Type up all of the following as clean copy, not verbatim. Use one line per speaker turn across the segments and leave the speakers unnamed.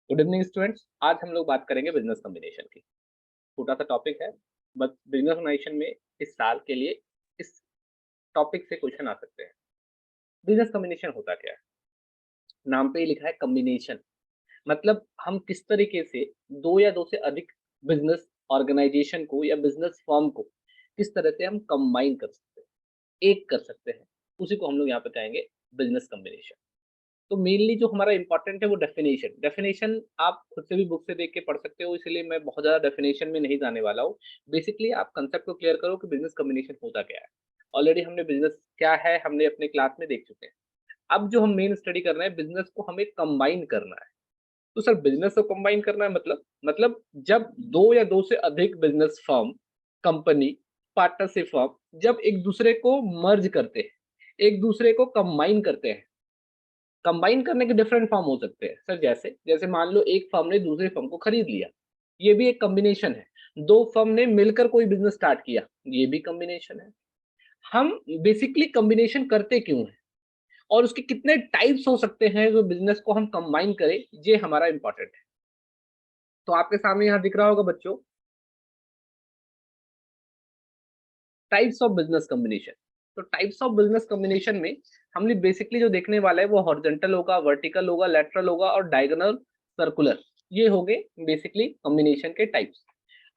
Good evening students. आज हम लोग बात करेंगे बिजनेस कॉम्बिनेशन की। छोटा सा टॉपिक है, बट बिजनेस कॉम्बिनेशन में इस साल के लिए इस टॉपिक से क्वेश्चन आ सकते हैं। बिजनेस कॉम्बिनेशन होता क्या है? नाम पे ही लिखा है कॉम्बिनेशन। मतलब हम किस तरीके से दो या दो से अधिक बिजनेस ऑर्गेनाइजेशन को या बिजनेस फर्म को किस तरह से हम कंबाइन कर सकते हैं, एक कर सकते हैं, उसी को हम लोग यहाँ पे कहेंगे बिजनेस कॉम्बिनेशन। तो मेनली जो हमारा इंपॉर्टेंट है वो डेफिनेशन। डेफिनेशन आप खुद से भी बुक से देख के पढ़ सकते हो, इसलिए मैं बहुत ज़्यादा डेफिनेशन में नहीं जाने वाला हूँ। बेसिकली आप कंसेप्ट को क्लियर करो कि बिजनेस कॉम्बिनेशन होता क्या है। ऑलरेडी हमने बिजनेस क्या है हमने अपने क्लास में देख चुके हैं। अब जो हम मेन स्टडी कर रहे हैं, बिजनेस को हमें कंबाइन करना है। तो सर बिजनेस को कंबाइन करना है मतलब जब दो या दो से अधिक business firm, company, partnership firm जब एक दूसरे को मर्ज करते हैं, एक दूसरे को कंबाइन करते हैं। कंबाइन करने के डिफरेंट फॉर्म हो सकते हैं सर। जैसे जैसे मान लो एक फर्म ने दूसरे फर्म को खरीद लिया, ये भी एक कॉम्बिनेशन है। दो फर्म ने मिलकर कोई बिजनेस स्टार्ट किया, ये भी कॉम्बिनेशन है। हम बेसिकली कॉम्बिनेशन करते क्यों हैं और उसके कितने टाइप्स हो सकते हैं जो बिजनेस को हम कंबाइन करें, ये हमारा इंपॉर्टेंट है। तो आपके सामने यहाँ दिख रहा होगा बच्चों, टाइप्स ऑफ बिजनेस कॉम्बिनेशन। तो टाइप्स ऑफ बिजनेस कॉम्बिनेशन में हमने बेसिकली जो देखने वाला है वो हॉरिजॉन्टल होगा, वर्टिकल होगा, लैटरल होगा और डायगोनल, सर्कुलर। ये हो गए बेसिकली कॉम्बिनेशन के टाइप्स।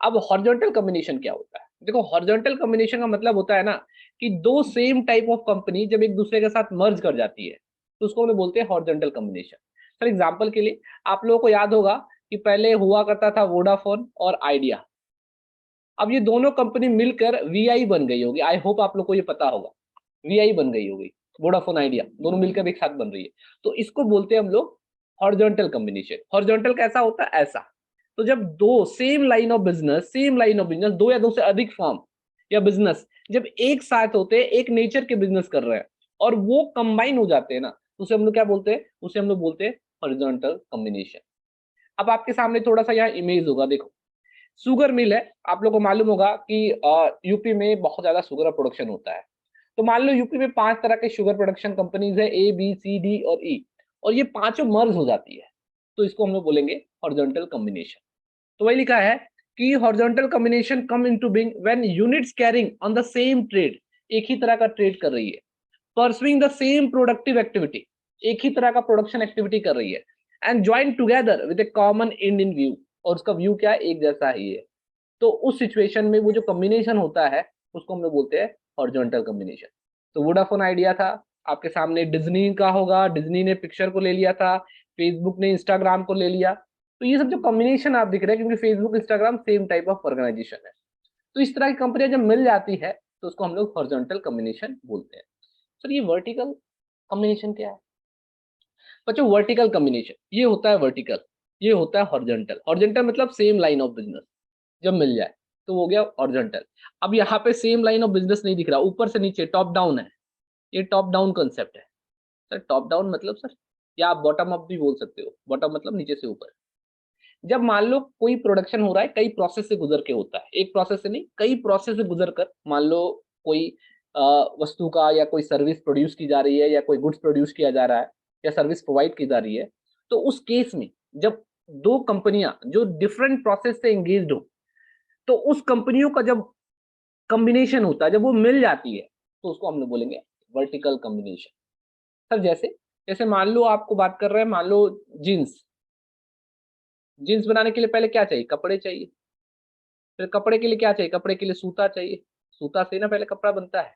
अब हॉरिजॉन्टल कॉम्बिनेशन क्या होता है? देखो, हॉरिजॉन्टल कॉम्बिनेशन का मतलब होता है ना कि दो सेम टाइप ऑफ कंपनी जब एक दूसरे के साथ मर्ज कर जाती है तो उसको हम बोलते हैं हॉरिजॉन्टल कॉम्बिनेशन। सर एग्जांपल के लिए आप लोगों को याद होगा कि पहले हुआ करता था वोडाफोन और आइडिया। अब ये दोनों कंपनी मिलकर वीआई बन गई होगी। आई होप आप लोग को ये पता होगा, वीआई बन गई होगी। वोडाफोन आइडिया दोनों मिलकर एक साथ बन रही है, तो इसको बोलते हैं हम लोग हॉरिजॉन्टल कॉम्बिनेशन। हॉरिजॉन्टल कैसा होता है? ऐसा। तो जब दो सेम लाइन ऑफ बिजनेस, दो या दो से अधिक फर्म या बिजनेस जब एक साथ होते हैं, एक नेचर के बिजनेस कर रहे हैं और वो कंबाइन हो जाते हैं ना, तो उसे हम लोग क्या बोलते हैं? उसे हम लोग बोलते हैं हॉरिजॉन्टल कॉम्बिनेशन। अब आपके सामने थोड़ा सा यहाँ इमेज होगा, देखो। शुगर मिल है, आप लोग को मालूम होगा कि यूपी में बहुत ज्यादा शुगर का प्रोडक्शन होता है। तो मान लो यूपी में 5 तरह के शुगर प्रोडक्शन कंपनीज है, ए बी सी डी और ई, और ये पांचों मर्ज हो जाती है, तो इसको हम लोग बोलेंगे हॉरिजॉन्टल कॉम्बिनेशन। तो वही लिखा है कि horizontal combination come into being when units carrying on the same trade, एक ही तरह का ट्रेड कर रही है, pursuing the same productive activity, एक ही तरह का प्रोडक्शन एक्टिविटी कर रही है, and join together with A common and in view, और उसका व्यू क्या है? एक जैसा ही है। तो उस सिचुएशन में वो जो कॉम्बिनेशन होता है उसको हम लोग बोलते हैं हॉरिजॉन्टल कॉम्बिनेशन। तो वोडाफोन आइडिया था, आपके सामने डिज्नी का होगा, डिज्नी ने पिक्चर को ले लिया था, फेसबुक ने इंस्टाग्राम को ले लिया। तो ये सब जो कॉम्बिनेशन आप दिख रहे हैं, क्योंकि Facebook Instagram same type of organisation है, तो इस तरह की कंपनियां जब मिल जाती है तो उसको हम लोग हॉरिजॉन्टल कॉम्बिनेशन बोलते हैं। सर ये वर्टिकल कॉम्बिनेशन क्या है? बच्चों वर्टिकल कॉम्बिनेशन ये होता है वर्टिकल, ये होता है हॉरिजॉन्टल। हॉरिजॉन्टल मतलब सेम लाइन ऑफ बिजनेस जब मिल जाए तो वो हो गया हॉरिजॉन्टल। अब यहाँ पे सेम लाइन ऑफ बिजनेस नहीं दिख रहा, ऊपर से नीचे टॉप डाउन है, ये टॉप डाउन कंसेप्ट है। सर टॉप डाउन मतलब सर, या आप बॉटम अप भी बोल सकते हो। बॉटम मतलब नीचे से ऊपर। जब मान लो कोई प्रोडक्शन हो रहा है, कई प्रोसेस से गुजर के होता है, एक प्रोसेस से नहीं कई प्रोसेस से गुजर कर, मान लो कोई अ, वस्तु का या कोई सर्विस प्रोड्यूस की जा रही है या कोई गुड्स प्रोड्यूस किया जा रहा है या सर्विस प्रोवाइड की जा रही है, तो उस केस में जब दो कंपनियां जो डिफरेंट प्रोसेस से एंगेज्ड हो, तो उस कंपनियों का जब कॉम्बिनेशन होता है, जब वो मिल जाती है, तो उसको हम लोग बोलेंगे वर्टिकल कॉम्बिनेशन। सर जैसे जैसे मान लो आपको बात कर रहे हैं, मान लो जीन्स। जीन्स बनाने के लिए पहले क्या चाहिए? कपड़े चाहिए। फिर कपड़े के लिए क्या चाहिए? कपड़े के लिए सूता चाहिए। सूता से ना पहले कपड़ा बनता है।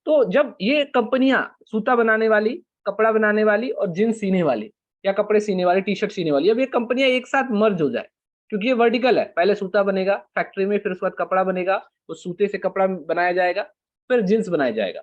तो जब ये कंपनियां, सूता बनाने वाली, कपड़ा बनाने वाली और जीन्स सीने वाली या कपड़े सीने वाली, टी शर्ट सीने वाली, अब ये कंपनियां एक साथ मर्ज हो जाए, क्योंकि ये वर्टिकल है, पहले सूता बनेगा फैक्ट्री में, फिर उसके बाद कपड़ा बनेगा, उस सूते से कपड़ा बनाया जाएगा, फिर जींस बनाया जाएगा।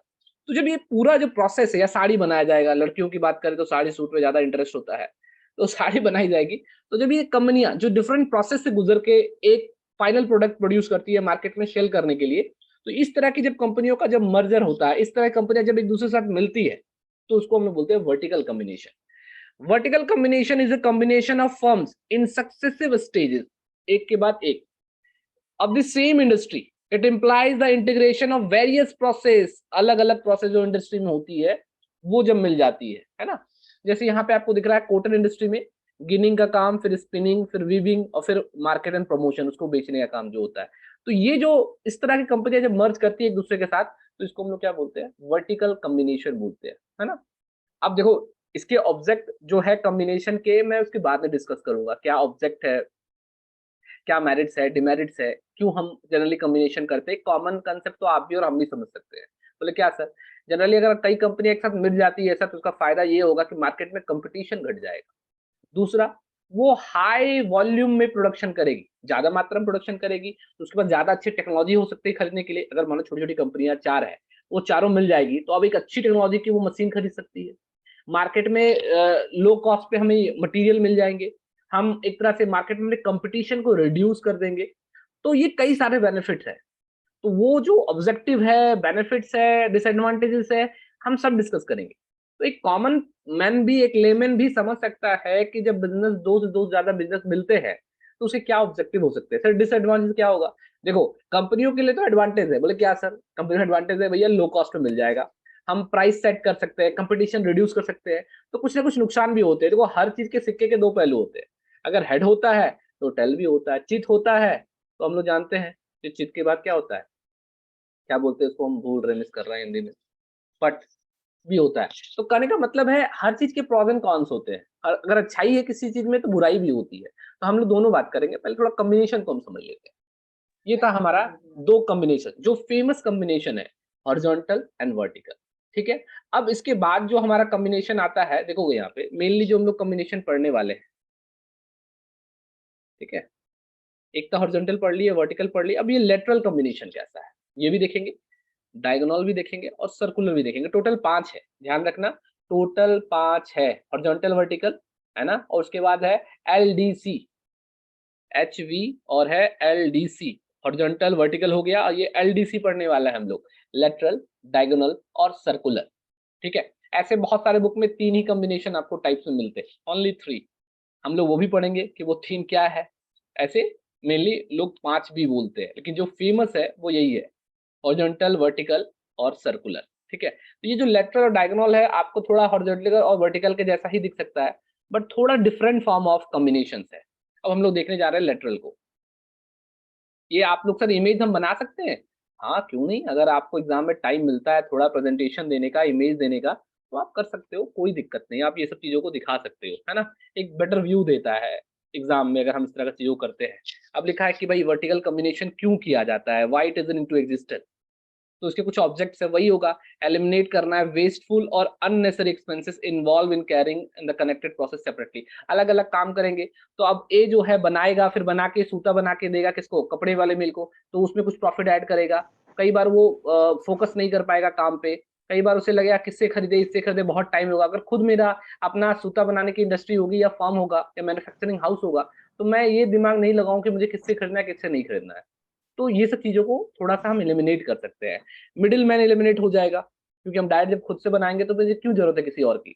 तो जब ये पूरा जो प्रोसेस है, या साड़ी बनाया जाएगा, लड़कियों की बात करें तो साड़ी सूट में ज्यादा इंटरेस्ट होता है, तो साड़ी बनाई जाएगी। तो जब ये कंपनियां जो डिफरेंट प्रोसेस से गुजर के एक फाइनल प्रोडक्ट प्रोड्यूस करती है मार्केट में सेल करने के लिए, तो इस तरह की जब कंपनियों का जब मर्जर होता है, इस तरह की कंपनियां जब एक दूसरे के साथ मिलती है, तो उसको हम लोग बोलते हैं vertical combination. Vertical combination is a combination of firms in successive stages, एक के बाद एक, of the same industry. It implies the integration of various process, अलग अलग प्रोसेस जो इंडस्ट्री में होती है वो जब मिल जाती है ना। जैसे यहाँ पे आपको दिख रहा है कॉटन इंडस्ट्री में गिनिंग का काम, फिर स्पिनिंग, फिर वीविंग और फिर मार्केट एंड प्रमोशन, उसको बेचने का काम जो होता है। तो ये जो इस तरह की कंपनियां जब मर्ज करती है एक दूसरे के साथ, तो इसको हम लोग क्या बोलते हैं, वर्टिकल कम्बिनेशन बोलते हैं, है ना। अब देखो, इसके ऑब्जेक्ट जो है कम्बिनेशन के, मैं उसके बाद में डिस्कस करूंगा, क्या ऑब्जेक्ट है, क्या मेरिट्स है, डिमेरिट्स है, क्यों हम जनरली कॉम्बिनेशन करते हैं। कॉमन कंसेप्ट तो आप भी और हम भी समझ सकते हैं। बोले क्या सर, जनरली अगर कई कंपनी एक साथ मिल जाती है ऐसा, तो उसका फायदा ये होगा कि मार्केट में कंपटीशन घट जाएगा। दूसरा, वो हाई वॉल्यूम में प्रोडक्शन करेगी, ज्यादा मात्रा में प्रोडक्शन करेगी, तो उसके पास ज्यादा अच्छी टेक्नोलॉजी हो सकती है खरीदने के लिए। अगर मानो छोटी छोटी कंपनियां चार है, वो चारों मिल जाएगी, तो अब एक अच्छी टेक्नोलॉजी की वो मशीन खरीद सकती है। मार्केट में लो कॉस्ट पे हमें मटेरियल मिल जाएंगे, हम एक तरह से मार्केट में कंपटीशन को रिड्यूस कर देंगे। तो ये कई सारे बेनिफिट्स है। तो वो जो ऑब्जेक्टिव है, बेनिफिट्स है, डिसएडवांटेजेस है, हम सब डिस्कस करेंगे। तो एक कॉमन मैन भी, एक लेमैन भी समझ सकता है कि जब बिजनेस, दो से दो ज्यादा बिजनेस मिलते हैं, तो उसके क्या ऑब्जेक्टिव हो सकते हैं। सर डिसएडवांटेज क्या होगा? देखो, कंपनियों के लिए तो एडवांटेज है। बोले क्या सर? कंपनी का एडवांटेज है भैया, लो कॉस्ट में मिल जाएगा, हम प्राइस सेट कर सकते हैं, कंपटीशन रिड्यूस कर सकते हैं। तो कुछ ना कुछ नुकसान भी होते हैं। देखो, हर चीज के सिक्के के दो पहलू होते हैं। अगर हेड होता है तो टेल भी होता है, चित होता है तो हम लोग जानते हैं कि चित के बाद क्या होता है, क्या बोलते हैं उसको, हम भूल रहे, मिस कर रहे हैं हिंदी में, बट भी होता है। तो कहने का मतलब है हर चीज के प्रोस एंड कॉन्स होते हैं। अगर अच्छाई है किसी चीज में तो बुराई भी होती है। तो हम लोग दोनों बात करेंगे, पहले थोड़ा कॉम्बिनेशन को हम समझ लेते हैं। ये था हमारा दो कॉम्बिनेशन, जो फेमस कॉम्बिनेशन है, हॉरिजॉन्टल एंड वर्टिकल। ठीक है। अब इसके बाद जो हमारा कॉम्बिनेशन आता है, देखोगे यहाँ पे मेनली जो हम लोग कॉम्बिनेशन पढ़ने वाले हैं, ठीक है, एक तो हॉरिजॉन्टल पढ़ लिए, वर्टिकल पढ़ लिए, अब ये लेटरल कॉम्बिनेशन कैसा है ये भी देखेंगे, डायगोनल भी देखेंगे और सर्कुलर भी देखेंगे। टोटल 5 है, ध्यान रखना, टोटल 5 है, हॉरिजॉन्टल, वर्टिकल, है ना। और उसके बाद है एलडीसी, एचवी, और है एलडीसी। हॉरिजॉन्टल वर्टिकल हो गया, और ये एलडीसी पढ़ने वाला है हम लोग, लेटरल, डायगोनल और सर्कुलर। ठीक है। ऐसे बहुत सारे बुक में 3 ही कॉम्बिनेशन आपको टाइप्स में मिलते हैं, ओनली 3। हम लोग वो भी पढ़ेंगे कि वो थीम क्या है। ऐसे मेनली लोग 5 भी बोलते हैं, लेकिन जो फेमस है वो यही है, हॉरिजॉन्टल, वर्टिकल और सर्कुलर। ठीक है। तो ये जो लेटरल और डायगोनल है, आपको थोड़ा हॉरिजॉन्टल और वर्टिकल के जैसा ही दिख सकता है, बट थोड़ा डिफरेंट फॉर्म ऑफ कॉम्बिनेशन है। अब हम लोग देखने जा रहे हैं लेटरल को। ये आप लोग सर इमेज हम बना सकते हैं? हाँ, क्यों नहीं, अगर आपको एग्जाम में टाइम मिलता है थोड़ा प्रेजेंटेशन देने का, इमेज देने का, तो आप कर सकते हो, कोई दिक्कत नहीं, आप ये सब चीजों को दिखा सकते हो, है ना। एक बेटर व्यू देता है एग्जाम में अगर हम इस तरह की चीजों करते हैं। अब लिखा है कि भाई वर्टिकल कॉम्बिनेशन क्यों किया जाता है, why it is into existence. तो उसके कुछ ऑब्जेक्ट्स है, वही होगा, एलिमिनेट करना है वेस्टफुल और unnecessary expenses involve in carrying in the connected process separately. अलग अलग काम करेंगे। तो अब ए जो है बनाएगा, फिर बना के सूता बना के देगा किसको, कपड़े वाले मिल को, तो उसमें कुछ प्रॉफिट ऐड करेगा। कई बार वो फोकस नहीं कर पाएगा काम पे, कई बार उसे लगेगा किससे खरीदे, इससे खरीदे, बहुत टाइम होगा। अगर खुद मेरा अपना सूता बनाने की इंडस्ट्री होगी, या फर्म होगा, या मैन्युफैक्चरिंग हाउस होगा, तो मैं ये दिमाग नहीं लगाऊं कि मुझे किससे खरीदना है, किससे नहीं खरीदना है। तो ये सब चीजों को थोड़ा सा हम एलिमिनेट कर सकते हैं। मिडिल मैन एलिमिनेट हो जाएगा, क्योंकि हम डायरेक्ट जब खुद से बनाएंगे तो फिर क्यों जरूरत है किसी और की।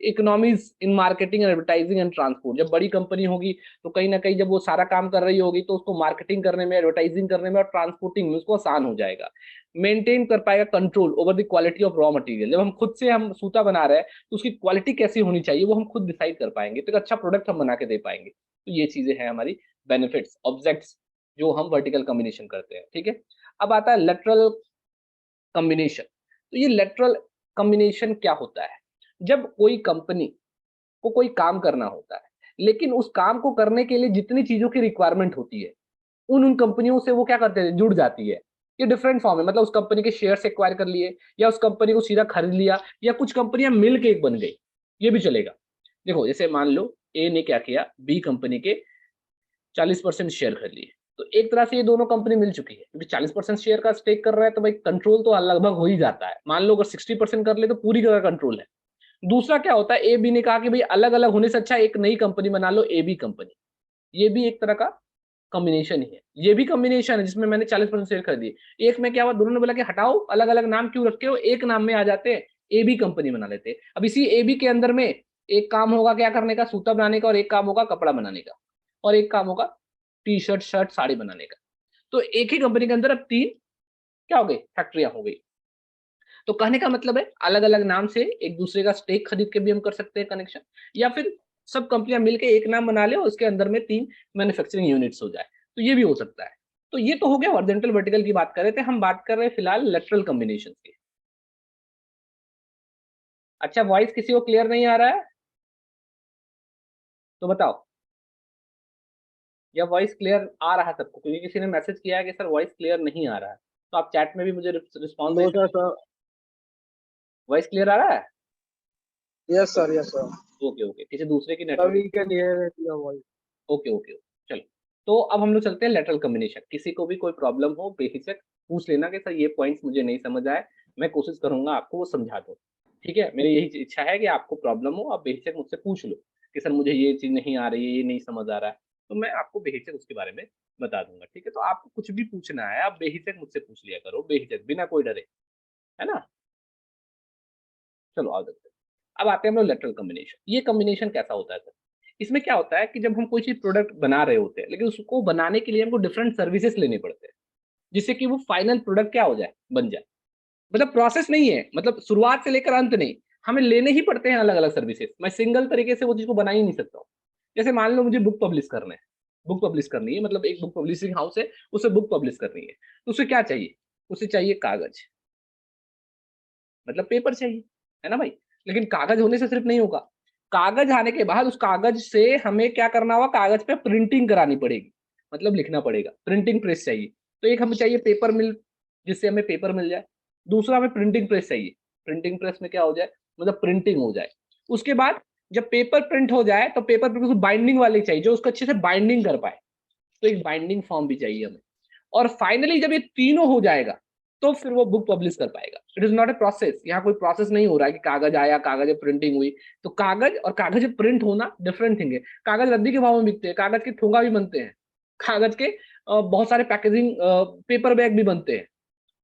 Economies in marketing, advertising and transport, जब बड़ी कंपनी होगी तो कहीं ना कहीं जब वो सारा काम कर रही होगी, तो उसको मार्केटिंग करने में, एडवर्टाइजिंग करने में और ट्रांसपोर्टिंग में उसको आसान हो जाएगा। मेंटेन कर पाएगा control over the quality of raw material, जब हम खुद से हम सूता बना रहे हैं तो उसकी क्वालिटी कैसी होनी चाहिए वो हम खुद डिसाइड कर पाएंगे, तो एक अच्छा प्रोडक्ट हम बना के दे पाएंगे। तो ये चीजें हैं हमारी बेनिफिट्स, ऑब्जेक्ट्स, जो हम वर्टिकल कॉम्बिनेशन करते हैं। ठीक है। अब आता है लेटरल कॉम्बिनेशन। तो ये लेटरल कॉम्बिनेशन क्या होता है? जब कोई कंपनी को कोई काम करना होता है, लेकिन उस काम को करने के लिए जितनी चीजों की रिक्वायरमेंट होती है, उन कंपनियों से वो क्या करते हैं, जुड़ जाती है। ये डिफरेंट फॉर्म है, मतलब उस कंपनी के शेयर एक्वायर कर लिए, या उस कंपनी को सीधा खरीद लिया, या कुछ कंपनियां मिल के एक बन गई, ये भी चलेगा। देखो, जैसे मान लो ए ने क्या किया, बी कंपनी के 40% शेयर खरीद लिए, तो एक तरह से ये दोनों कंपनी मिल चुकी है, क्योंकि 40% शेयर का स्टेक कर रहा है, तो भाई कंट्रोल तो लगभग हो ही जाता है। मान लो अगर 60% कर ले तो पूरी तरह कंट्रोल है। दूसरा क्या होता है, ए बी ने कहा कि भाई अलग अलग होने से अच्छा एक नई कंपनी बना लो, ए बी कंपनी। ये भी एक तरह का कॉम्बिनेशन ही है, ये भी कॉम्बिनेशन है जिसमें मैंने 40% शेयर खरीदी। एक में क्या हुआ, दोनों ने बोला कि हटाओ, अलग अलग नाम क्यों रखे हो, एक नाम में आ जाते हैं, ए बी कंपनी बना लेते हैं। अब इसी ए बी के अंदर में एक काम होगा क्या करने का, सूता बनाने का, और एक काम होगा कपड़ा बनाने का, और एक काम होगा टी शर्ट, शर्ट, साड़ी बनाने का। तो एक ही कंपनी के अंदर अब 3 क्या हो गई, फैक्ट्रियां हो गई। तो कहने का मतलब है अलग अलग नाम से एक दूसरे का स्टेक खरीद के भी हम कर सकते हैं कनेक्शन, या फिर सब कंपनियां मिलके एक नाम बना ले और उसके अंदर में 3 मैन्युफैक्चरिंग यूनिट्स हो जाए, तो ये भी हो सकता है। तो ये तो हो गया हॉरिजॉन्टल वर्टिकल की बात कर रहे थे, हम बात कर रहे हैं फिलहाल लेटरल कॉम्बिनेशन की। अच्छा, वॉइस किसी को क्लियर नहीं आ रहा है तो बताओ, या वॉइस क्लियर आ रहा है सबको? क्योंकि किसी ने मैसेज किया है कि सर वॉइस क्लियर नहीं आ रहा है, तो आप चैट में भी मुझे रिस्पॉन्स दे
नो
सकते
सर।
हैं। वॉइस क्लियर आ रहा है?
Yes sir, yes sir.
Okay okay, किसी दूसरे की
sir
network.
We can hear your voice.
Okay okay, चलो। तो अब हम लोग चलते हैं लेटरल कॉम्बिनेशन। किसी को भी कोई प्रॉब्लम हो बेहिचक पूछ लेना कि सर ये पॉइंट्स मुझे नहीं समझ आए, मैं कोशिश करूंगा आपको वो समझा दूं। ठीक है, मेरी यही इच्छा है कि आपको प्रॉब्लम हो आप बेहिचक मुझसे पूछ लो कि सर मुझे ये चीज नहीं आ रही है, ये नहीं समझ आ रहा है, तो मैं आपको बेहिचक उसके बारे में बता दूंगा। ठीक है, तो आपको कुछ भी पूछना है आप बेहिचक मुझसे पूछ लिया करो, बेहिचक बिना कोई डरे, है ना। चलो आओ देखते हैं। अब आते हैं हम लोग लेटरल कॉम्बिनेशन। ये कॉम्बिनेशन कैसा होता है सर? इसमें क्या होता है कि जब हम कोई चीज प्रोडक्ट बना रहे होते हैं, लेकिन उसको बनाने के लिए हमको डिफरेंट सर्विसेज लेने पड़ते हैं, जिससे कि वो फाइनल प्रोडक्ट क्या हो जाए, बन जाए। मतलब प्रोसेस नहीं है, मतलब शुरुआत से लेकर अंत नहीं, हमें लेने ही पड़ते हैं अलग अलग सर्विसेज। मैं सिंगल तरीके से वो चीज को बना ही नहीं सकता हूँ। जैसे मान लो मुझे बुक पब्लिश करना है, बुक पब्लिश करनी है, मतलब एक बुक पब्लिशिंग हाउस है, उसे बुक पब्लिश करनी है, तो उसे क्या चाहिए? उसे चाहिए कागज, मतलब पेपर चाहिए, है ना भाई। लेकिन कागज होने से सिर्फ नहीं होगा, कागज आने के बाद उस कागज से हमें क्या करना होगा, कागज पे प्रिंटिंग करानी पड़ेगी, मतलब लिखना पड़ेगा, प्रिंटिंग प्रेस चाहिए। तो एक हमें चाहिए पेपर मिल, जिससे हमें पेपर मिल जाए। दूसरा हमें प्रिंटिंग प्रेस चाहिए, प्रिंटिंग प्रेस में क्या हो जाए, मतलब प्रिंटिंग हो जाए। उसके बाद जब पेपर प्रिंट हो जाए तो पेपर पे बाइंडिंग वाली चाहिए जो उसको अच्छे से बाइंडिंग कर पाए, तो एक बाइंडिंग फॉर्म भी चाहिए हमें। और फाइनली जब ये तीनों हो जाएगा तो फिर वो बुक पब्लिश कर पाएगा। It is not a process, यहाँ कोई प्रोसेस नहीं हो रहा है कि कागज आया, कागज प्रिंटिंग हुई। तो कागज और कागज प्रिंट होना डिफरेंट थिंग है। कागज रद्दी के भाव में बिकते हैं, कागज के ठोंगा भी बनते हैं, कागज के बहुत सारे पैकेजिंग पेपर बैग भी बनते हैं।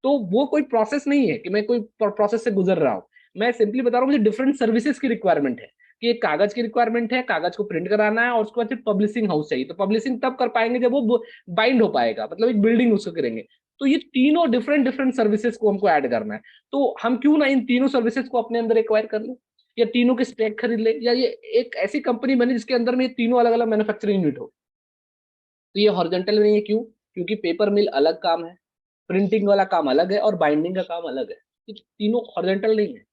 तो वो कोई प्रोसेस नहीं है कि मैं कोई प्रोसेस से गुजर रहा हूँ। मैं सिंपली बता रहा हूँ मुझे डिफरेंट सर्विसेज की रिक्वायरमेंट है, कि एक कागज की रिक्वायरमेंट है, कागज को प्रिंट कराना है, और उसके बाद फिर पब्लिशिंग हाउस चाहिए। तो पब्लिशिंग तब कर पाएंगे जब वो बाइंड हो पाएगा, मतलब एक बिल्डिंग उसको करेंगे। तो ये तीनों डिफरेंट डिफरेंट सर्विसेज को हमको ऐड करना है। तो हम क्यों ना इन तीनों सर्विसेज को अपने अंदर एक्वायर कर ले, या तीनों के स्पेक खरीद ले, या ये एक ऐसी कंपनी बने जिसके अंदर में ये तीनों अलग अलग मैन्युफैक्चरिंग यूनिट हो। तो ये हॉरिजॉन्टल नहीं है, क्यों? क्योंकि पेपर मिल अलग काम है, प्रिंटिंग वाला काम अलग है, और बाइंडिंग का काम अलग है। ये तीनों हॉरिजॉन्टल नहीं है।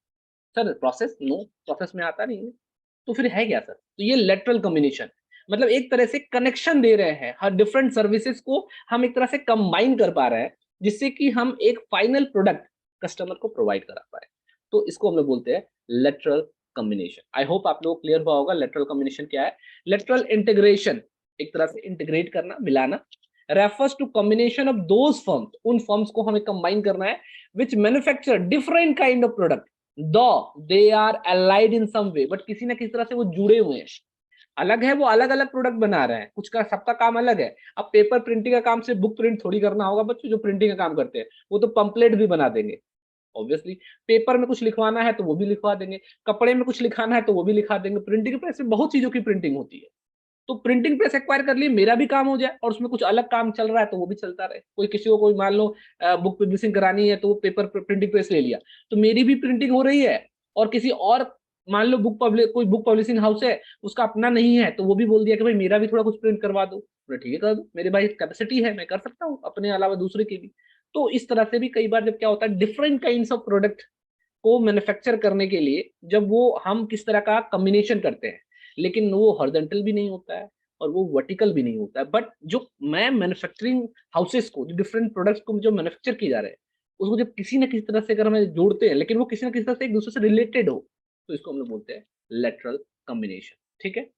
सर प्रोसेस, नो, प्रोसेस में आता नहीं है। तो फिर है क्या सर? तो ये लेटरल कॉम्बिनेशन, मतलब एक तरह से कनेक्शन दे रहे हैं, हर डिफरेंट सर्विसेज को हम एक तरह से कंबाइन कर पा रहे हैं, जिससे कि हम एक फाइनल प्रोडक्ट कस्टमर को प्रोवाइड करा पाए। तो इसको हम लोग बोलते हैं लेटरल कॉम्बिनेशन। आई होप आप लोग क्लियर हुआ होगा लेटरल कॉम्बिनेशन क्या है। लेटरल इंटीग्रेशन, एक तरह से इंटीग्रेट करना, मिलाना, refers to combination of those firms, उन फर्म्स को हमें कंबाइन करना है which manufacture different kind of product though they are allied in some way, but किसी ना किसी तरह से वो जुड़े हुए हैं। अलग है, वो अलग अलग प्रोडक्ट बना रहे हैं, कुछ का सबका काम अलग है। अब पेपर प्रिंटिंग का काम से बुक प्रिंट थोड़ी करना होगा बच्चों, जो प्रिंटिंग का काम करते हैं वो तो पंपलेट भी बना देंगे ऑब्वियसली। पेपर में कुछ लिखवाना है तो वो भी लिखवा देंगे, कपड़े में कुछ लिखाना है तो वो भी लिखा देंगे। प्रिंटिंग प्रेस में बहुत चीजों की प्रिंटिंग होती है। तो प्रिंटिंग प्रेस एक्वायर कर लिए, मेरा भी काम हो जाए, और उसमें कुछ अलग काम चल रहा है तो वो भी चलता रहे। कोई किसी को कोई मान लो बुक पब्लिशिंग करानी है तो वो पेपर प्रिंटिंग प्रेस ले लिया, तो मेरी भी प्रिंटिंग हो रही है। और किसी और मान लो कोई बुक पब्लिशिंग हाउस है, उसका अपना नहीं है, तो वो भी बोल दिया कि भाई मेरा भी थोड़ा कुछ प्रिंट करवा दो। बोले ठीक है कर दो, मेरे भाई कैपेसिटी है, मैं कर सकता हूँ अपने अलावा दूसरे की भी। तो इस तरह से भी कई बार जब क्या होता है, डिफरेंट काइंड्स ऑफ प्रोडक्ट को मैन्युफैक्चर करने के लिए जब वो हम किस तरह का कॉम्बिनेशन करते हैं, लेकिन वो हॉरिजॉन्टल भी नहीं होता है और वो वर्टिकल भी नहीं होता है, बट जो मैं मैन्युफैक्चरिंग हाउसेस को, जो डिफरेंट प्रोडक्ट्स को जो मैन्युफैक्चर किए जा रहे हैं, उसको जब किसी ना किसी तरह से अगर हमें जोड़ते हैं, लेकिन वो किसी ना किसी तरह से एक दूसरे से रिलेटेड हो, तो इसको हम लोग बोलते हैं लेटरल कॉम्बिनेशन। ठीक है,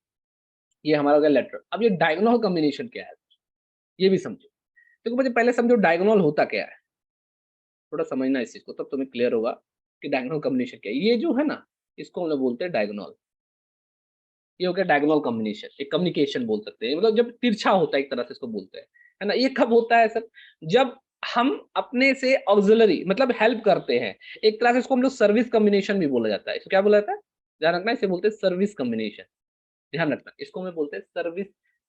ये हमारा हो गया लेटरल। अब ये डायगोनल कॉम्बिनेशन क्या है, ये भी समझो। देखो मुझे पहले समझो डायगोनल होता क्या है, थोड़ा समझना इस चीज को, तब तुम्हें क्लियर होगा कि डायगोनल कॉम्बिनेशन क्या है। ये जो है ना, इसको हम लोग बोलते हैं डायगोनल। ये हो गया डायगोनल कॉम्बिनेशन, एक कम्युनिकेशन बोल सकते हैं, मतलब जब तिरछा होता है एक तरह से इसको बोलते हैं, है ना। ये कब होता है सर? जब हम अपने से ऑक्सिलरी मतलब हेल्प करते हैं, एक तरह से इसको हम लोग सर्विस कॉम्बिनेशन भी बोला जाता है। इसको क्या बोला जाता है, ध्यान रखना, इसे बोलते हैं सर्विस कॉम्बिनेशन। ध्यान रखना, इसको मैं बोलते हैं सर्विस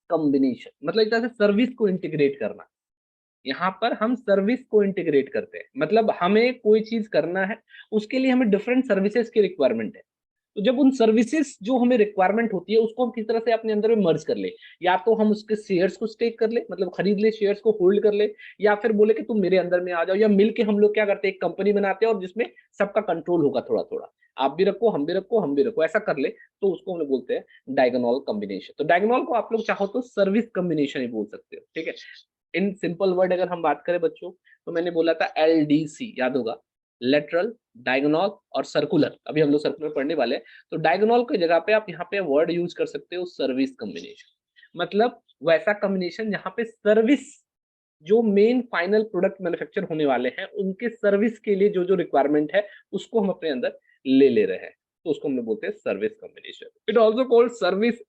कॉम्बिनेशन, मतलब एक तरह से सर्विस को इंटीग्रेट करना। यहाँ पर हम सर्विस को इंटीग्रेट करते हैं, मतलब हमें कोई चीज करना है, उसके लिए हमें डिफरेंट सर्विसेज की रिक्वायरमेंट है। तो जब उन सर्विसेज जो हमें रिक्वायरमेंट होती है उसको हम किस तरह से अपने अंदर में मर्ज कर ले, या तो हम उसके शेयर्स को स्टेक कर ले, मतलब खरीद ले, शेयर्स को होल्ड कर ले, या फिर बोले कि तुम मेरे अंदर में आ जाओ, या मिलके हम लोग क्या करते हैं, एक कंपनी बनाते हैं और जिसमें सबका कंट्रोल होगा थोड़ा थोड़ा, आप भी रखो, हम भी रखो, हम भी रखो, ऐसा कर ले, तो उसको हम लोग बोलते हैं डायगोनल कॉम्बिनेशन। तो डायगोनल को आप लोग चाहो तो सर्विस कॉम्बिनेशन ही बोल सकते हो, ठीक है। इन सिंपल वर्ड अगर हम बात करें बच्चों, तो मैंने बोला था LDC, याद होगा, लेटरल, डायगोनल और सर्कुलर। अभी हम लोग सर्कुलर पढ़ने वाले हैं, तो डायगोनल की जगह पे आप यहाँ पे वर्ड यूज कर सकते हो सर्विस कॉम्बिनेशन, मतलब वैसा कॉम्बिनेशन जहाँ पे सर्विस, जो मेन फाइनल प्रोडक्ट मैन्युफैक्चर होने वाले हैं उनके सर्विस के लिए जो जो रिक्वायरमेंट है उसको हम अपने अंदर ले रहे हैं, तो उसको हम लोग बोलते हैं service combination. It also called service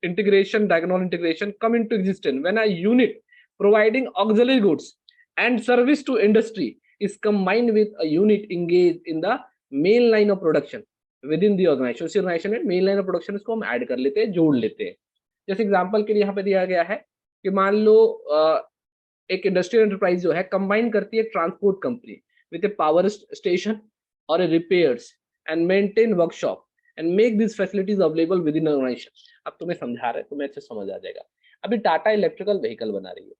integration, diagonal integration come into existence when a unit providing auxiliary goods and service to industry is combined with a unit engaged in the main line of production within the organization। उसी organization में main line of production इसको हम add कर लेते हैं, जोड़ लेते हैं। जैसे एग्जांपल के लिए यहाँ पे दिया गया है कि मान लो एक इंडस्ट्रियल एंटरप्राइज जो है कंबाइन करती है transport company with a power station और a repairs and maintain workshop and make this facilities available within organisation. अब तुम्हें समझा रहे, तुम्हें अच्छे समझ आ जाएगा। अभी टाटा इलेक्ट्रिकल व्हीकल बना रही है,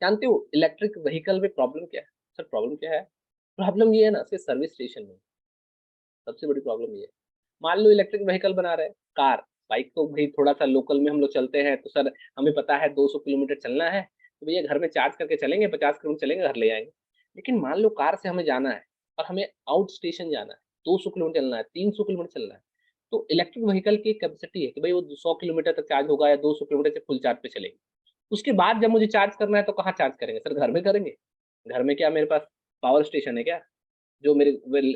जानते हो इलेक्ट्रिक व्हीकल में प्रॉब्लम क्या है? सर प्रॉब्लम क्या है? प्रॉब्लम ये है ना, सिर्फ सर्विस स्टेशन में सबसे बड़ी प्रॉब्लम ये है। मान लो इलेक्ट्रिक व्हीकल बना रहे हैं, कार, बाइक तो भाई थोड़ा सा लोकल में हम लोग चलते हैं, तो सर हमें पता है 200 किलोमीटर चलना है, तो भैया घर में चार्ज करके चलेंगे, 50 किलोमीटर चलेंगे, घर ले आएंगे। लेकिन मान लो कार से हमें जाना है और हमें आउट स्टेशन जाना है, 200 किलोमीटर चलना है, 300 किलोमीटर चलना है, तो इलेक्ट्रिक व्हीकल की कैपेसिटी है कि भाई वो 100 किलोमीटर तक चार्ज होगा या 200 किलोमीटर से फुल चार्ज पे चलेगी। उसके बाद जब मुझे चार्ज करना है तो कहाँ चार्ज करेंगे? सर घर में करेंगे। घर में क्या मेरे पास पावर स्टेशन है क्या, जो मेरे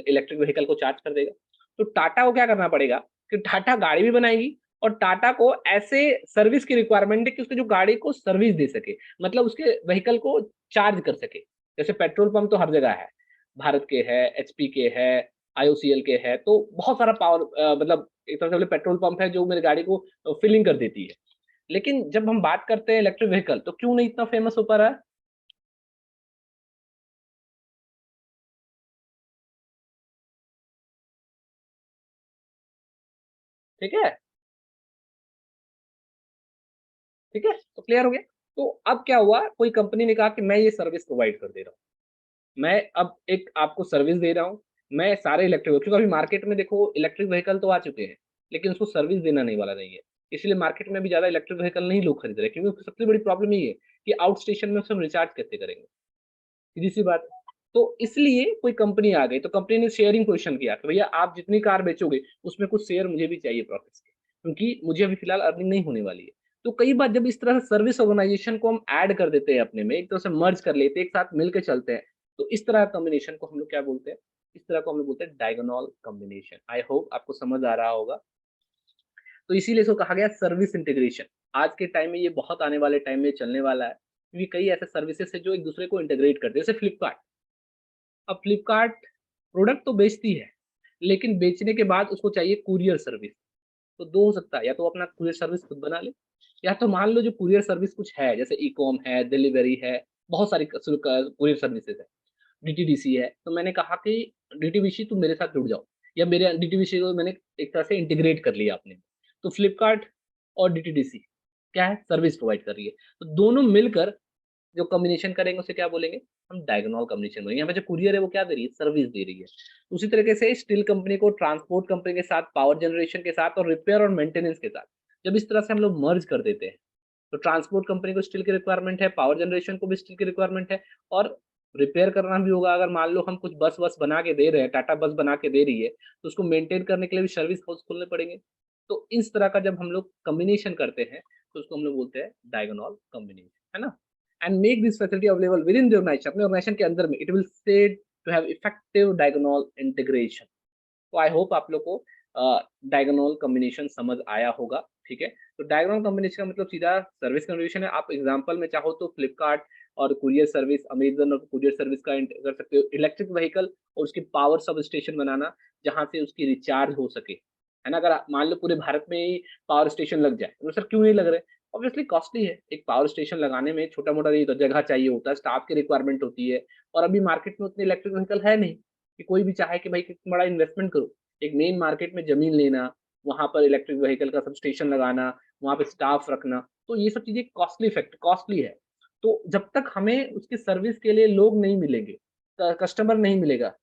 इलेक्ट्रिक व्हीकल को चार्ज कर देगा? तो टाटा को क्या करना पड़ेगा कि टाटा गाड़ी भी बनाएगी और टाटा को ऐसे सर्विस की रिक्वायरमेंट है कि उसके जो गाड़ी को सर्विस दे सके, मतलब उसके व्हीकल को चार्ज कर सके। जैसे पेट्रोल पंप तो हर जगह है, भारत के है, एचपी के है, आईओसीएल के है, तो बहुत सारा पावर मतलब एक तरह से बोले पेट्रोल पंप है जो मेरी गाड़ी को फिलिंग कर देती है। लेकिन जब हम बात करते हैं इलेक्ट्रिक व्हीकल, तो क्यों नहीं इतना फेमस हो पा रहा है? ठीक है, ठीक है, तो क्लियर हो गया। तो अब क्या हुआ, कोई कंपनी ने कहा कि मैं ये सर्विस प्रोवाइड कर दे रहा हूँ, मैं अब एक आपको सर्विस दे रहा हूँ, मैं सारे इलेक्ट्रिक, क्योंकि अभी मार्केट में देखो इलेक्ट्रिक व्हीकल तो आ चुके हैं, लेकिन उसको सर्विस देना नहीं वाला नहीं है, इसलिए मार्केट में भी ज्यादा इलेक्ट्रिक व्हीकल नहीं लोग खरीद रहे, क्योंकि सबसे बड़ी प्रॉब्लम ये है कि आउट स्टेशन में उसको हम रिचार्ज कैसे करेंगे, सीधी सी बात है। तो इसलिए कोई कंपनी आ गई, तो कंपनी ने शेयरिंग पोजीशन किया कि भैया आप जितनी कार बेचोगे उसमें कुछ शेयर मुझे भी चाहिए प्रॉफिट्स के, क्योंकि मुझे अभी फिलहाल अर्निंग नहीं होने वाली है। तो कई बार जब इस तरह से सर्विस ऑर्गेनाइजेशन को हम ऐड कर देते हैं अपने में, एक तरह से मर्ज कर लेते हैं, एक साथ मिलकर चलते हैं, तो इस तरह कॉम्बिनेशन को हम लोग क्या बोलते हैं? इस तरह को हम लोग बोलते हैं डायगोनल कॉम्बिनेशन। आई होप आपको समझ आ रहा होगा। तो इसीलिए इसको कहा गया सर्विस इंटीग्रेशन। आज के टाइम में ये बहुत आने वाले टाइम में चलने वाला है, क्योंकि कई ऐसे सर्विसेज है जो एक दूसरे को इंटीग्रेट करते हैं, जैसे फ्लिपकार्ट। अब फ्लिपकार्ट प्रोडक्ट तो बेचती है, लेकिन बेचने के बाद उसको चाहिए कुरियर सर्विस। तो 2 हो सकता है, या तो अपना कुरियर सर्विस खुद बना ले, या तो मान लो जो कुरियर सर्विस कुछ है, जैसे ई-कॉम है, डिलीवरी है, बहुत सारी कुरियर सर्विसेज है, डीटीडीसी है। तो मैंने कहा कि डीटीडीसी तुम मेरे साथ जुड़ जाओ, या मेरे डीटीडीसी को मैंने एक तरह से इंटीग्रेट कर लिया अपने में। तो फ्लिपकार्ट और डीटीडीसी क्या है? सर्विस प्रोवाइड कर रही है। तो दोनों मिलकर जो कॉम्बिनेशन करेंगे उसे क्या बोलेंगे? हम डायगोनल कॉम्बिनेशन बोलेंगे। यहाँ पे जो कुरियर है वो क्या दे रही है? सर्विस दे रही है। उसी तरीके से स्टील कंपनी को ट्रांसपोर्ट कंपनी के साथ, पावर जनरेशन के साथ और रिपेयर और मेंटेनेंस के साथ, जब इस तरह से हम लोग मर्ज कर देते हैं, तो ट्रांसपोर्ट कंपनी को स्टील की रिक्वायरमेंट है, पावर जनरेशन को भी स्टील की रिक्वायरमेंट है, और रिपेयर करना भी होगा। अगर मान लो हम कुछ बस वस बना के दे रहे हैं, टाटा बस बना के दे रही है, तो उसको मेंटेन करने के लिए भी सर्विस हाउस खोलने पड़ेंगे। तो इस तरह का जब हम लोग कॉम्बिनेशन करते हैं, तो उसको हम लोग बोलते हैं डायगोनल कॉम्बिनेशन, है ना? And make this facility available within the organisation, अपने ऑर्गेनाइजेशन के अंदर में, it will said to have effective diagonal integration. तो आई होप आप लोग को डायगोनल कॉम्बिनेशन समझ आया होगा, ठीक है। तो डायगोनल कॉम्बिनेशन का मतलब सीधा सर्विस कॉम्बिनेशन है। आप एग्जांपल में चाहो तो फ्लिपकार्ट और कुरियर सर्विस, अमेजन और कुरियर सर्विस का कर सकते हो। इलेक्ट्रिक व्हीकल और उसकी पावर सब स्टेशन बनाना, जहाँ से उसकी रिचार्ज हो सके, है ना? अगर मान लो पूरे भारत में ही पावर स्टेशन लग जाए, तो सर क्यों नहीं लग रहे? ऑब्वियसली कॉस्टली है। एक पावर स्टेशन लगाने में छोटा मोटा नहीं, तो जगह चाहिए होता है, स्टाफ की रिक्वायरमेंट होती है, और अभी मार्केट में उतने इलेक्ट्रिक व्हीकल है नहीं कि कोई भी चाहे कि भाई कितना बड़ा इन्वेस्टमेंट करो। एक मेन मार्केट में जमीन लेना, वहां पर इलेक्ट्रिक व्हीकल का सब स्टेशन लगाना, वहां पे स्टाफ रखना, तो ये सब चीजें कॉस्टली है। तो जब तक हमें उसकी सर्विस के लिए लोग नहीं मिलेंगे, कस्टमर नहीं मिलेगा।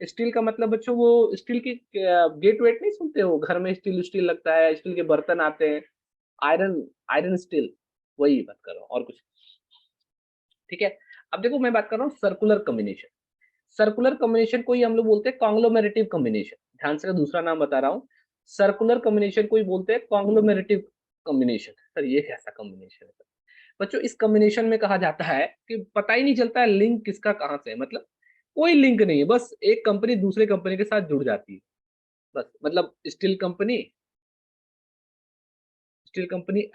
स्टील का मतलब बच्चों वो स्टील की गेट वेट नहीं सुनते हो, घर में स्टील स्टील लगता है, स्टील के बर्तन आते हैं, आयरन आयरन स्टील, वही बात कर रहा हूँ और कुछ। ठीक है, अब देखो मैं बात कर रहा हूँ सर्कुलर कॉम्बिनेशन। सर्कुलर कॉम्बिनेशन को ही हम लोग बोलते हैं कॉन्ग्लोमेरेटिव कॉम्बिनेशन। ध्यान से, दूसरा नाम बता रहा हूँ। सर्कुलर कॉम्बिनेशन को ही बोलते हैं कॉन्ग्लोमेरेटिव कॉम्बिनेशन। सर ये कैसा कॉम्बिनेशन है सर? बच्चों इस कॉम्बिनेशन में कहा जाता है कि पता ही नहीं चलता है लिंक किसका कहाँ से है, मतलब कोई लिंक नहीं है, बस एक कंपनी दूसरे कंपनी के साथ जुड़ जाती है। बस मतलब स्टील कंपनी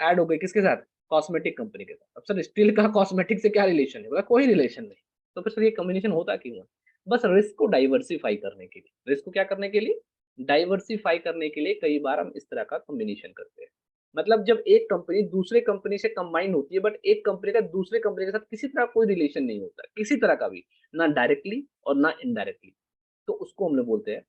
ऐड हो गई किसके साथ? कॉस्मेटिक कंपनी के साथ। अब सर स्टील का कॉस्मेटिक से क्या रिलेशन है? बोला कोई रिलेशन नहीं। तो फिर सर ये कॉम्बिनेशन होता क्यों है? बस रिस्क को डाइवर्सिफाई करने के लिए। रिस्क को क्या करने के लिए? डाइवर्सिफाई करने के लिए कई बार हम इस तरह का कॉम्बिनेशन करते हैं। मतलब जब एक कंपनी दूसरे कंपनी से कंबाइन होती है, बट एक कंपनी का दूसरे कंपनी के साथ किसी तरह कोई रिलेशन नहीं होता, किसी तरह का भी, ना डायरेक्टली और ना इनडायरेक्टली, तो उसको हम लोग बोलते हैं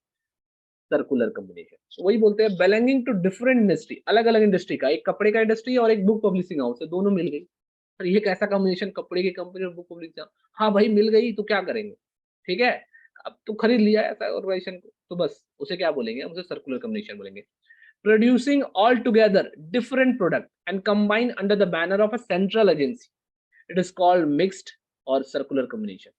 सर्कुलर कॉम्बिनेशन। वही बोलते हैं बिलोंगिंग टू डिफरेंट इंडस्ट्री, अलग अलग इंडस्ट्री का, एक कपड़े का इंडस्ट्री और एक बुक पब्लिशिंग हाउस है, दोनों मिल गई। पर ये कैसा कॉम्बिनेशन, कपड़े की कंपनी और बुक पब्लिशिंग। हाँ भाई मिल गई तो क्या करेंगे? ठीक है, अब तो खरीद लिया ऐसा ऑर्गेनाइजेशन को, तो बस उसे क्या बोलेंगे? हम उसे सर्कुलर कॉम्बिनेशन बोलेंगे। Producing all together different product and combine under the banner of a central agency, it is called mixed और circular combination.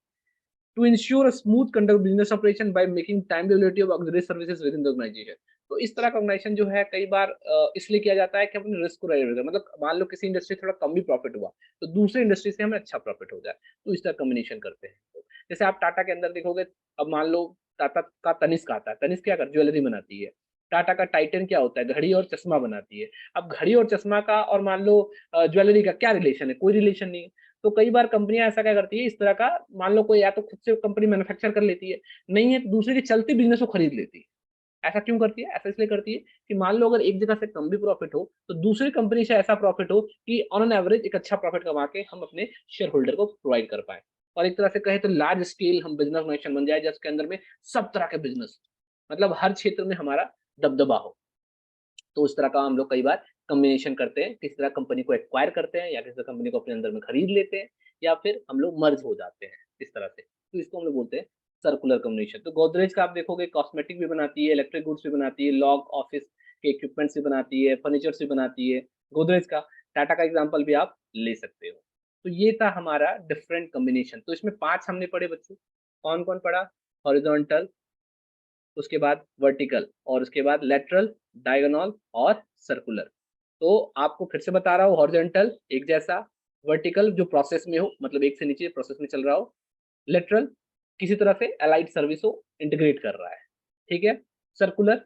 To ensure a smooth conduct of business operation by making time availability of auxiliary services within the organization। तो इस तरह का organisation जो है कई बार इसलिए किया जाता है कि अपने रिस्क को रेड्यूस करें। मतलब मान लो किसी इंडस्ट्री थोड़ा कम भी प्रॉफिट हुआ, तो दूसरे इंडस्ट्री से हमें अच्छा प्रॉफिट हो जाए, तो इस तरह कॉम्बिनेशन करते हैं। तो जैसे आप टाटा के अंदर देखोगे, अब मान लो टाटा का तनिष्क आता है, तनिष्क क्या कर ज्वेलरी बनाती है। टाटा का टाइटन क्या होता है? घड़ी और चश्मा बनाती है। अब घड़ी और चश्मा का और मान लो ज्वेलरी का क्या रिलेशन है? कोई रिलेशन नहीं है। तो कई बार कंपनियां ऐसा क्या करती है, इस तरह का, मान लो कोई या तो खुद से कंपनी मैन्युफैक्चर कर लेती है, नहीं है तो दूसरे के चलते बिजनेस को खरीद लेती है। ऐसा क्यों करती है? ऐसा इसलिए करती है कि मान लो अगर एक जगह से कम भी प्रॉफिट हो, तो दूसरी कंपनी से ऐसा प्रॉफिट हो कि ऑन एन एवरेज एक अच्छा प्रॉफिट कमा के हम अपने शेयर होल्डर को प्रोवाइड कर पाए। और एक तरह से कहे तो लार्ज स्केल हम बिजनेस ऑर्गेनाइजेशन बन जाए, जिसके अंदर में सब तरह के बिजनेस, मतलब हर क्षेत्र में हमारा दबदबा हो। तो उस तरह का हम लोग कई बार कॉम्बिनेशन करते हैं, किसी तरह कंपनी को एक्वायर करते हैं या किसी तरह कंपनी को अपने अंदर में खरीद लेते हैं, या फिर हम लोग मर्ज हो जाते हैं इस तरह से। तो इसको हम लोग बोलते हैं सर्कुलर कॉम्बिनेशन। तो गोदरेज का आप देखोगे कॉस्मेटिक भी बनाती है, इलेक्ट्रिक गुड्स भी बनाती है, लॉग ऑफिस के इक्विपमेंट्स भी बनाती है, फर्नीचर्स भी बनाती है गोदरेज का। टाटा का एग्जाम्पल भी आप ले सकते हो। तो ये था हमारा डिफरेंट कॉम्बिनेशन। तो इसमें 5 हमने पढ़े बच्चों। कौन-कौन पढ़ा? हॉरिजॉन्टल, उसके बाद वर्टिकल, और उसके बाद लेटरल, डायगोनल और सर्कुलर। तो आपको फिर से बता रहा हूँ, हॉरिजॉन्टल एक जैसा, वर्टिकल जो प्रोसेस में हो, मतलब एक से नीचे प्रोसेस में चल रहा हो, लेटरल किसी तरह से अलाइड सर्विस हो, इंटीग्रेट कर रहा है, ठीक है, सर्कुलर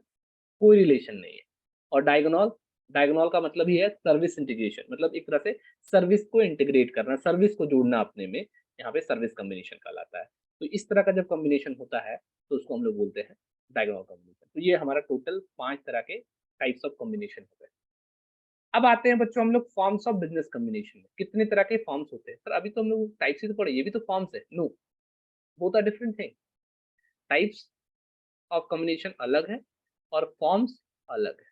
कोई रिलेशन नहीं है, और डायगोनल, डायगोनल का मतलब ही है सर्विस इंटीग्रेशन, मतलब एक तरह से सर्विस को इंटीग्रेट करना, सर्विस को जोड़ना अपने में, यहाँ पे सर्विस कॉम्बिनेशन कहलाता है। तो इस तरह का जब कॉम्बिनेशन होता है तो उसको हम लोग बोलते हैं डायगोनल कॉम्बिनेशन। तो ये हमारा टोटल 5 तरह के टाइप्स ऑफ कॉम्बिनेशन हो गए। अब आते हैं बच्चों हम लोग फॉर्म्स ऑफ बिजनेस कॉम्बिनेशन में। कितने तरह के फॉर्म्स होते हैं? सर अभी तो हम लोग टाइप्स ही तो पढ़े, ये भी तो फॉर्म्स है। No, both are different thing. Types of combination अलग है और फॉर्म्स अलग है।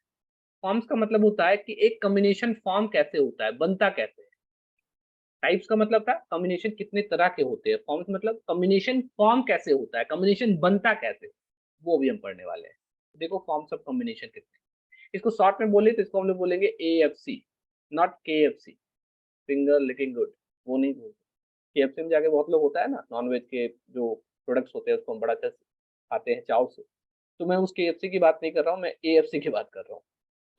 फॉर्म्स का मतलब होता है कि एक कॉम्बिनेशन फॉर्म कैसे होता है, बनता कैसे है। टाइप्स का मतलब था कॉम्बिनेशन कितने तरह के होते हैं, फॉर्म्स मतलब कॉम्बिनेशन फॉर्म कैसे होता है, कॉम्बिनेशन बनता कैसे, वो भी हम पढ़ने वाले हैं। देखो फॉर्म्स ऑफ कॉम्बिनेशन कितने, इसको शॉर्ट में बोले तो इसको हम लोग बोलेंगे AFC, not KFC, finger licking good, वो नहीं बोलते। KFC में जाके बहुत लोग होता है ना, नॉनवेज के जो प्रोडक्ट्स होते हैं उसको हम बड़ा अच्छा खाते हैं चाव से, तो मैं उस KFC की बात नहीं कर रहा हूँ, मैं AFC की बात कर रहा हूँ।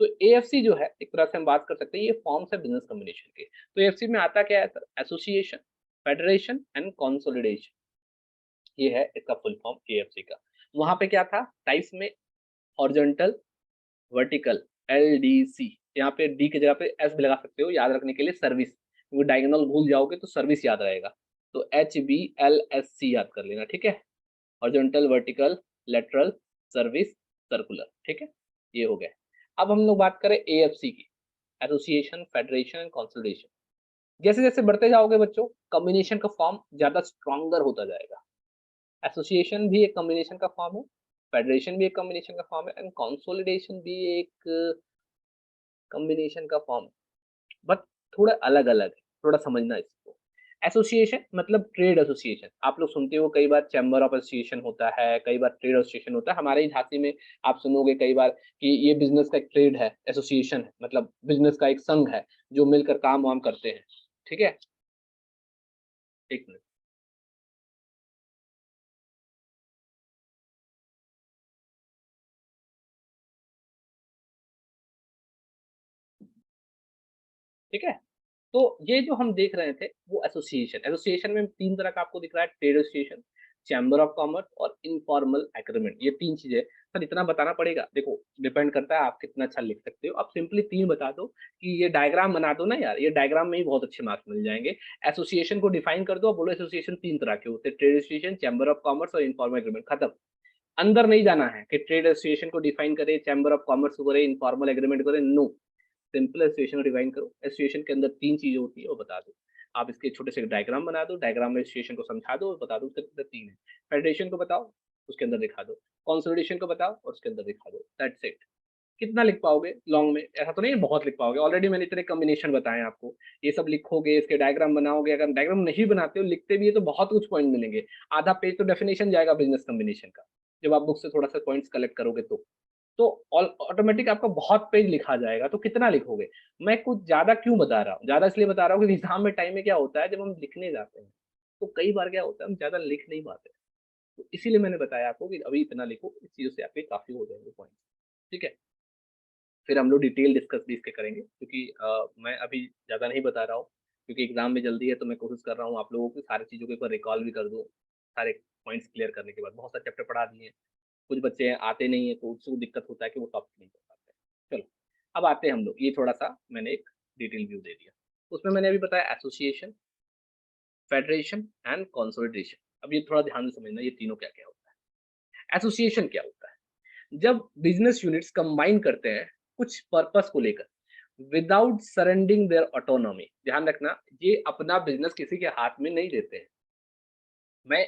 तो एएफसी जो है एक तरह से हम बात कर सकते हैं, ये फॉर्म्स है बिजनेस कॉम्बिनेशन के। तो एएफसी में आता क्या है sir? Association, federation and consolidation, ये है इसका फुल फॉर्म एएफसी का। वहां पे क्या था टाइप्स में? हॉरिजॉन्टल, वर्टिकल, LDC, यहाँ पे डी की जगह पे एस भी लगा सकते हो याद रखने के लिए, सर्विस, क्योंकि डायगोनल भूल जाओगे तो सर्विस याद रहेगा, तो HBLSC याद कर लेना, ठीक है। Horizontal, vertical, lateral, service, circular, ठीक है, ये हो गया। अब हम लोग बात करें एएफसी की, एसोसिएशन, फेडरेशन एंड कंसोलिडेशन। जैसे जैसे बढ़ते जाओगे बच्चों, कॉम्बिनेशन का फॉर्म ज्यादा स्ट्रॉन्गर होता जाएगा। एसोसिएशन भी एक कॉम्बिनेशन का फॉर्म है, फेडरेशन भी एक कॉम्बिनेशन का फॉर्म है एंड कंसोलिडेशन भी एक कॉम्बिनेशन का फॉर्म है, बट थोड़ा अलग-अलग है, थोड़ा समझना इसको। एसोसिएशन मतलब ट्रेड एसोसिएशन, आप लोग सुनते हो कई बार चैम्बर ऑफ एसोसिएशन होता है, कई बार ट्रेड एसोसिएशन होता है। हमारे ही झांसी में आप सुनोगे कई बार कि ये बिज़नेस का एक ट्रेड है, एसोसिएशन है, मतलब बिज़नेस का एक संघ है, जो मिलकर काम-वाम करते हैं। ठीक है? 1 मिनट। ठीक है? तो ये जो हम देख रहे थे वो एसोसिएशन, एसोसिएशन में 3 तरह का आपको दिख रहा है, trade association, chamber of commerce और इनफॉर्मल एग्रीमेंट, ये 3 चीज़ें। सर इतना बताना पड़ेगा? देखो डिपेंड करता है आप कितना अच्छा लिख सकते हो। आप सिंपली 3 बता दो कि ये डायग्राम बना दो ना यार, ये डायग्राम में ही बहुत अच्छे मार्क्स मिल जाएँगे। एसोसिएशन को डिफाइन कर दो और बोलो एसोसिएशन 3 तरह के होते हैं, trade association, chamber of commerce और इनफॉर्मल एग्रीमेंट, खत्म। अंदर नहीं जाना है कि ट्रेड एसोसिएशन को डिफाइन करें, चैम्बर ऑफ कॉमर्स को करें, इनफॉर्मल एग्रीमेंट करें, नो। सिंपल एसोसिएशन को डिफाइन करो, एसोसिएशन के अंदर 3 चीज़ें होती है वो बता दो। आप इसके छोटे से डायग्राम बना दो, डायग्राम में एसोसिएशन को समझा दो और बता दो उसके अंदर 3 है। फेडरेशन को बताओ, उसके अंदर दिखा दो। कंसोलिडेशन को बताओ और उसके अंदर दिखा दो। That's it. कितना लिख पाओगे लॉन्ग में? ऐसा तो नहीं है बहुत लिख पाओगे। ऑलरेडी मैंने इतने कॉम्बिनेशन बताए हैं आपको। ये सब लिखोगे, इसके डायग्राम बनाओगे, अगर डायग्राम नहीं बनाते हो, लिखते भी है तो बहुत कुछ पॉइंट मिलेंगे। आधा पेज तो डेफिनिशन जाएगा बिज़नेस कॉम्बिनेशन का, जब आप बुक से थोड़ा-सा पॉइंट्स कलेक्ट करोगे तो। तो ऑल ऑटोमेटिक आपका बहुत पेज लिखा जाएगा, तो कितना लिखोगे? मैं कुछ ज़्यादा क्यों बता रहा हूँ? ज़्यादा इसलिए बता रहा हूँ क्योंकि एग्ज़ाम में टाइम में क्या होता है जब हम लिखने जाते हैं, तो कई बार क्या होता है हम ज़्यादा लिख नहीं पाते। तो इसीलिए मैंने बताया आपको कि अभी इतना लिखो, इस चीज़ों से आपके काफ़ी हो जाएँगे पॉइंट। ठीक है? फिर हम लोग डिटेल डिस्कस भी इसके करेंगे क्योंकि मैं अभी ज़्यादा नहीं बता रहा हूँ, क्योंकि एग्ज़ाम में जल्दी है तो मैं कोशिश कर रहा हूँ आप लोगों की सारी चीज़ों के ऊपर रिकॉल भी कर दूँ, सारे पॉइंट्स क्लियर करने के बाद। बहुत सारे चैप्टर पढ़ा दिए हैं, कुछ बच्चे आते नहीं हैं तो उसको दिक्कत होता है कि वो टॉपिक नहीं कर पाते। चलो, अब आते हैं हम लोग, ये थोड़ा-सा मैंने एक डिटेल व्यू दे दिया। उसमें मैंने अभी बताया एसोसिएशन, फेडरेशन एंड कंसोलिडेशन। अब ये थोड़ा ध्यान से समझना ये तीनों क्या-क्या होता है। एसोसिएशन क्या होता है? जब बिज़नेस यूनिट्स कंबाइन करते हैं कुछ पर्पस को लेकर, विदाउट सरेंडरिंग देयर ऑटोनॉमी, ध्यान रखना ये अपना बिज़नेस किसी के हाथ में नहीं देते हैं। मैं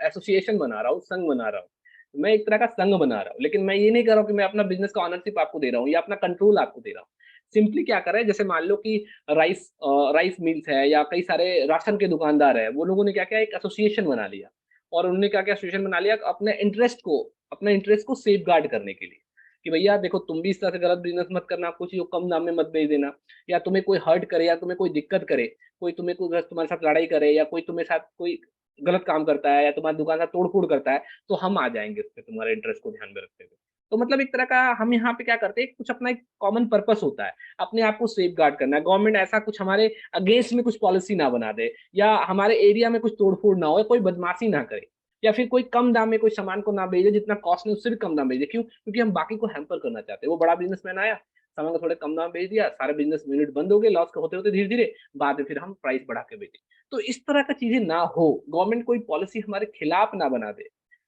एसोसिएशन बना रहा हूँ, संघ बना रहा हूँ। मैं एक तरह का संघ बना रहा हूँ, लेकिन मैं ये नहीं कर रहा हूँ कि मैं अपना बिज़नेस का ओनरशिप आपको दे रहा हूँ या अपना कंट्रोल आपको दे रहा हूँ। सिंपली क्या कर रहे हैं, जैसे मान लो कि राइस मिल्स है या कई सारे राशन के दुकानदार हैं, वो लोगों ने क्या किया एक एसोसिएशन बना लिया और उन्होंने क्या किया एसोसिएशन बना लिया अपने इंटरेस्ट को सेफगार्ड करने के लिए, कि भैया देखो तुम भी इस तरह से गलत बिज़नेस मत करना, कुछ चीज़ को कम दाम में मत बेच देना या तुम्हें कोई हर्ट करे या तुम्हें कोई दिक्कत करे, कोई तुम्हारे साथ लड़ाई करे या कोई तुम्हारे साथ कोई गलत काम करता है या तुम्हारी दुकान का तोड़-फोड़ करता है, तो हम आ जाएँगे उसपे तुम्हारे इंटरेस्ट को ध्यान में रखते हुए। तो मतलब एक तरह का हम यहाँ पे क्या करते हैं, कुछ अपना एक कॉमन पर्पस होता है, अपने आप को सेफगार्ड करना है। गवर्नमेंट ऐसा कुछ हमारे अगेंस्ट में कुछ पॉलिसी ना बना दे या हमारे एरिया में कुछ तोड़-फोड़ ना हो, कोई बदमाशी ना करे या फिर कोई कम दाम में कोई सामान को ना बेचे, जितना कॉस्ट है उससे भी कम दाम बेचे। क्यों? क्योंकि हम बाकी को हैम्पर करना चाहते हैं। वो बड़ा बिज़नेसमैन आया, सामान को थोड़े कम दाम में बेच दिया, सारे बिज़नेस यूनिट बंद हो गए, लॉस होते-होते धीरे-धीरे, बाद में फिर हम प्राइस बढ़ा के बेचे। तो इस तरह का चीज़ें ना हो, गवर्नमेंट कोई पॉलिसी हमारे खिलाफ ना बना दे,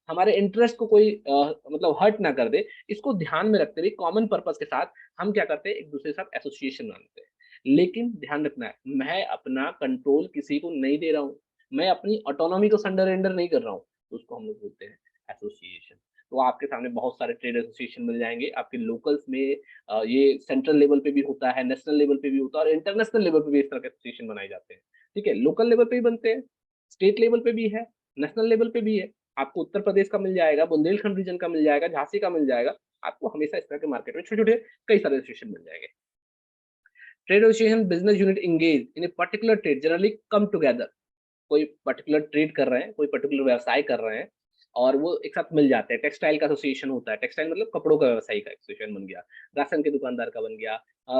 हमारे इंटरेस्ट को कोई मतलब हर्ट ना कर दे, इसको ध्यान में रखते हुए कॉमन पर्पस के साथ हम क्या करते हैं, एक-दूसरे के साथ एसोसिएशन बनाते हैं। लेकिन ध्यान रखना है, मैं अपना कंट्रोल किसी को नहीं दे रहा हूँ, मैं अपनी ऑटोनॉमी को सरेंडर नहीं कर रहा हूँ, तो उसको हम लोग बोलते हैं एसोसिएशन। तो आपके सामने बहुत सारे ट्रेड एसोसिएशन मिल जाएँगे, आपके लोकल्स में ये सेंट्रल लेवल पे भी होता है, नेशनल लेवल पे भी होता है और इंटरनेशनल लेवल पे भी इस तरह के एसोसिएशन बनाए जाते हैं। ठीक है? लोकल लेवल पे भी बनते हैं, स्टेट लेवल पे भी है, नेशनल लेवल पे भी है। आपको उत्तर प्रदेश का मिल जाएगा, बुंदेलखंड रीजन का मिल जाएगा, झांसी का मिल जाएगा। आपको हमेशा इस तरह के मार्केट में छोटे-छोटे कई सारे एसोसिएशन मिल जाएँगे। Trade association business unit engage in a particular trade generally come together, कोई पर्टिकुलर ट्रेड कर रहे हैं, कोई पर्टिकुलर व्यवसाय कर रहे हैं और वो एक साथ मिल जाते हैं। टेक्सटाइल का एसोसिएशन होता है, टेक्सटाइल मतलब कपड़ों का व्यवसायी का एसोसिएशन बन गया, राशन के दुकानदार का बन गया,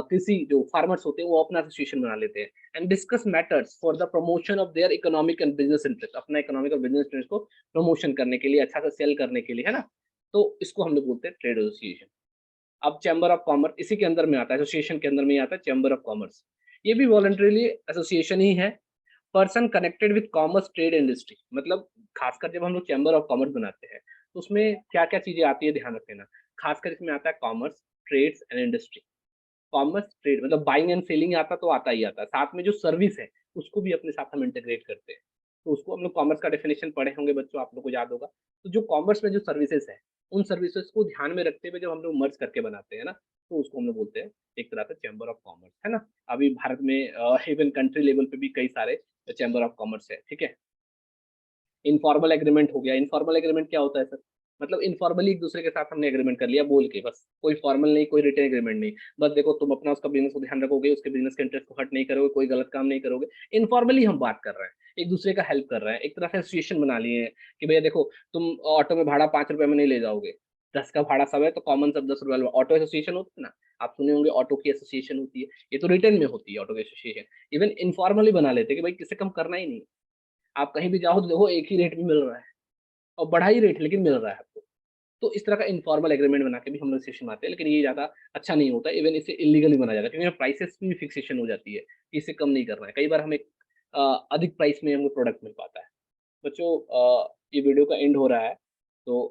कृषि जो फार्मर्स होते हैं वो अपना एसोसिएशन बना लेते हैं and discuss matters for the promotion of their economic and business interest, अपना इकोनॉमिक और बिजनेस इंटरेस्ट को प्रमोशन करने के लिए, अच्छा से सेल करने के लिए, है ना? तो इसको हम लोग बोलते हैं ट्रेड एसोसिएशन। अब चैम्बर ऑफ कॉमर्स इसी के अंदर में आता है, एसोसिएशन के अंदर में ही आता है चैम्बर ऑफ कॉमर्स। ये भी वॉलंटरीली एसोसिएशन ही है, person connected with commerce trade industry, मतलब खासकर जब हम लोग चैम्बर ऑफ कॉमर्स बनाते हैं तो उसमें क्या-क्या चीज़ें आती है ध्यान रख लेना। खासकर इसमें आता है commerce, trades and industry. Commerce, trade मतलब बाइंग एंड सेलिंग आता तो आता ही आता है। साथ में जो सर्विस है उसको भी अपने साथ हम इंटीग्रेट करते हैं। तो उसको हम लोग कॉमर्स का डेफिनिशन पढ़े होंगे बच्चों, आप लोग को याद होगा। तो जो कॉमर्स में जो सर्विसेज़ है उन सर्विसेज को ध्यान में रखते हुए जब हम लोग मर्ज करके बनाते हैं ना, तो उसको हम लोग बोलते हैं एक तरह से चैम्बर ऑफ कॉमर्स, है ना? अभी भारत में इवन कंट्री लेवल पे भी कई सारे चैम्बर ऑफ कॉमर्स है, ठीक है? इनफॉर्मल एग्रीमेंट हो गया। इनफॉर्मल एग्रीमेंट क्या होता है सर? मतलब इनफॉर्मली एक दूसरे के साथ हमने एग्रीमेंट कर लिया बोल के बस। कोई फॉर्मल नहीं, कोई रिटन एग्रीमेंट नहीं। बस देखो तुम अपना उसका बिज़नेस को ध्यान रखोगे, उसके बिज़नेस के इंटरेस्ट को हर्ट नहीं करोगे, कोई गलत काम नहीं करोगे। इनफॉर्मली हम बात कर रहे हैं, एक दूसरे का हेल्प कर रहे हैं। एक तरह से एसोसिएशन बना लिए हैं कि भैया देखो तुम ऑटो में भाड़ा ₹5 में नहीं ले जाओगे, 10 का भाड़ा सब है तो कॉमन सब ₹10 वाला ऑटो एसोसिएशन होता है ना, आप सुने होंगे ऑटो की एसोसिएशन होती है। ये तो रिटन में होती है ऑटो की एसोसिएशन। इवन इनफॉर्मली बना लेते हैं कि भाई किसी कम करना ही नहीं है। आप कहीं भी जाओ तो देखो एक ही रेट में मिल रहा है। और बढ़ा ही रेट लेकिन मिल रहा है आपको। तो इस तरह का इन्फॉर्मल एग्रीमेंट बना के भी हम लोग सिस्टम बनाते हैं, लेकिन ये ज़्यादा अच्छा नहीं होता है, इवन इसे इल्लीगली बना जाता है क्योंकि प्राइसेस में भी फिक्सेशन हो जाती है, कि इससे कम नहीं करना है। कई बार हमें अधिक प्राइस में हमको प्रोडक्ट मिल पाता है। बच्चों ये वीडियो का एंड हो रहा है, तो